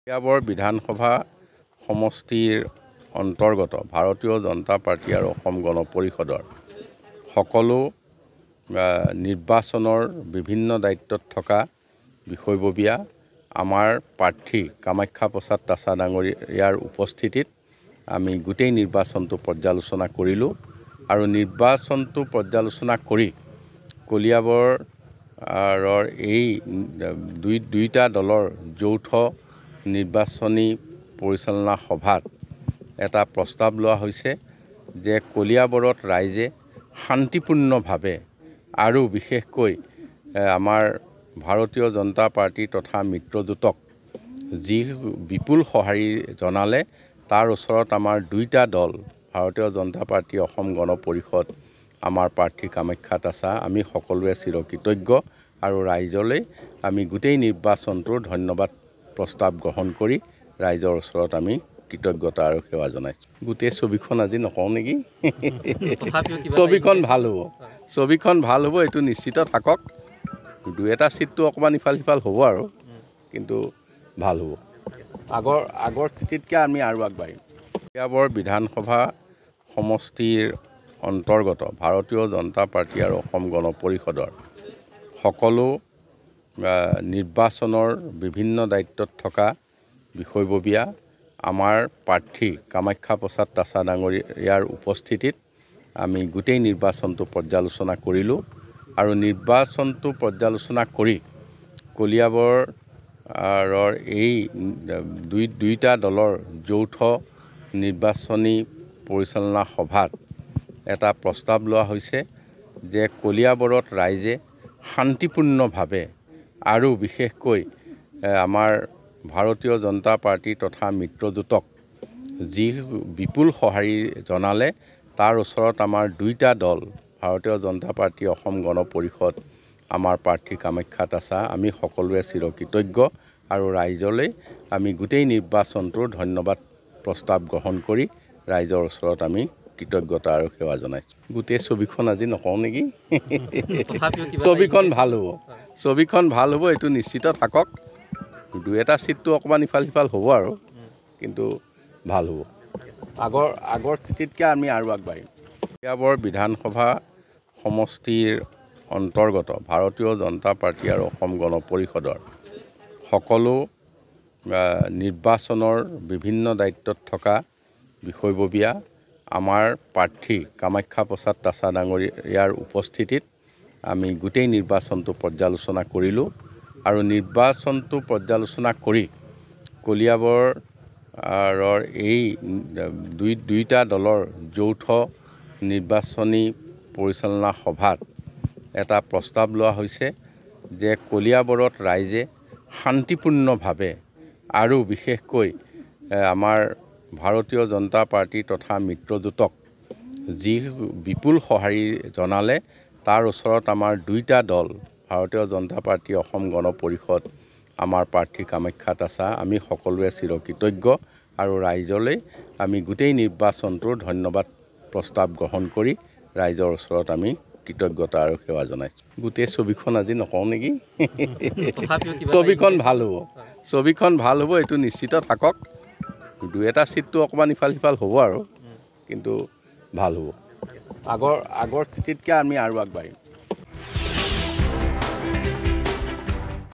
কলিয়াবৰ বিধানসভা সমষ্টিৰ অন্তৰ্গত ভাৰতীয় জনতা পাৰ্টি আৰু অসম গণ পৰিষদৰ সকলো নিৰ্বাচনৰ বিভিন্ন দায়িত্বত থকা বিষয়ববীয়া আমাৰ প্ৰাৰ্থী কামাখ্যা প্ৰসাদ তাছা ডাঙৰীয়াৰ উপস্থিতিত আমি গোটেই নিৰ্বাচনটো পৰ্যালোচনা কৰিলোঁ আৰু নিৰ্বাচনটো পৰ্যালোচনা কৰি কলিয়াবৰৰ এই দুইটা দলৰ যৌথ নিৰ্বাচনী পৰিচালনা সভাত এটা প্ৰস্তাৱ লোৱা হৈছে যে কলিয়াবৰত ৰাইজে শান্তিপূৰ্ণভাৱে আৰু বিশেষকৈ আমাৰ ভাৰতীয় জনতা পাৰ্টি তথা মিত্ৰজোঁটক যি বিপুল সঁহাৰি জনালে তাৰ ওচৰত আমাৰ দুইটা দল ভাৰতীয় জনতা পাৰ্টি অসম গণ পৰিষদ আমাৰ প্ৰাৰ্থী কামাখ্যা তাছা আমি সকলোৱে চিৰকৃতজ্ঞ আৰু ৰাইজলৈ আমি গোটেই নিৰ্বাচনটোৰ ধন্যবাদ প্ৰস্তাৱ গ্ৰহণ কৰি ৰাইজৰ ওচৰত আমি কৃতজ্ঞতা আৰু সেৱা জনাইছোঁ। গোটেই ছবিখন আজি নকওঁ নেকি? ছবিখন ভাল হ'ব এইটো নিশ্চিত থাকক। দুই এটা চিটটো অকণমান ইফাল সিফাল হ'ব আৰু কিন্তু ভাল হ'ব। আগৰ স্থিতিতকৈ আমি আৰু আগবাঢ়িম। কলিয়াবৰ বিধানসভা সমষ্টিৰ অন্তৰ্গত ভাৰতীয় জনতা পাৰ্টি আৰু অসম গণ পৰিষদৰ সকলো নিৰ্বাচনৰ বিভিন্ন দায়িত্বত থকা বিষয়ববীয়া আমাৰ প্ৰাৰ্থী কামাখ্যা প্ৰসাদ তাছা ডাঙৰীয়াৰ উপস্থিতিত আমি গোটেই নিৰ্বাচনটো পৰ্যালোচনা কৰিলোঁ আৰু নিৰ্বাচনটো পৰ্যালোচনা কৰি কলিয়াবৰৰ এই দুইটা দলৰ যৌথ নিৰ্বাচনী পৰিচালনা সভাত এটা প্ৰস্তাৱ লোৱা হৈছে যে কলিয়াবৰত ৰাইজে শান্তিপূৰ্ণভাৱে আৰু বিশেষকৈ আমাৰ ভাৰতীয় জনতা পাৰ্টি তথা মিত্ৰজোঁটক যি বিপুল সঁহাৰি জনালে তাৰ ওচৰত আমাৰ দুইটা দল ভাৰতীয় জনতা পাৰ্টি অসম গণ পৰিষদ আমাৰ প্ৰাৰ্থী কামাখ্যা তাছা আমি সকলোৱে চিৰকৃতজ্ঞ আৰু ৰাইজলৈ আমি গোটেই নিৰ্বাচনটোৰ ধন্যবাদ প্ৰস্তাৱ গ্ৰহণ কৰি ৰাইজৰ ওচৰত আমি কৃতজ্ঞতা আৰু সেৱা জনাইছোঁ। গোটেই ছবিখন আজি নকওঁ নেকি? ছবিখন ভাল হ'ব এইটো নিশ্চিত থাকক। দুই এটা চিটটো অকণমান ইফাল সিফাল হ'ব আৰু কিন্তু ভাল হ'ব। আগৰ স্থিতিতকৈ আমি আৰু আগবাঢ়িম। কলিয়াবৰ বিধানসভা সমষ্টিৰ অন্তৰ্গত ভাৰতীয় জনতা পাৰ্টি আৰু অসম গণ পৰিষদৰ সকলো নিৰ্বাচনৰ বিভিন্ন দায়িত্বত থকা বিষয়ববীয়া আমাৰ প্ৰাৰ্থী কামাখ্যা প্ৰসাদ তাছা ডাঙৰীয়াৰ উপস্থিতিত আমি গোটেই নিৰ্বাচনটো পৰ্যালোচনা কৰিলোঁ আৰু নিৰ্বাচনটো পৰ্যালোচনা কৰি কলিয়াবৰৰ এই দুইটা দলৰ যৌথ নিৰ্বাচনী পৰিচালনা সভাত এটা প্ৰস্তাৱ লোৱা হৈছে যে কলিয়াবৰত ৰাইজে শান্তিপূৰ্ণভাৱে আৰু বিশেষকৈ আমাৰ ভাৰতীয় জনতা পাৰ্টি তথা মিত্ৰজোঁটক যি বিপুল সঁহাৰি জনালে তাৰ ওচৰত আমাৰ দুইটা দল ভাৰতীয় জনতা পাৰ্টি অসম গণ পৰিষদ আমাৰ প্ৰাৰ্থী কামাখ্যা তাছা আমি সকলোৱে চিৰকৃতজ্ঞ আৰু ৰাইজলৈ আমি গোটেই নিৰ্বাচনটোৰ ধন্যবাদ প্ৰস্তাৱ গ্ৰহণ কৰি ৰাইজৰ ওচৰত আমি কৃতজ্ঞতা আৰু সেৱা জনাইছোঁ। গোটেই ছবিখন আজি নকওঁ নেকি? ছবিখন ভাল হ'ব এইটো নিশ্চিত থাকক। দুই এটা চিটটো অকণমান ইফাল সিফাল হ'ব আৰু কিন্তু ভাল হ'ব। আগৰ স্থিতিতকৈ আমি আৰু আগবাঢ়িম।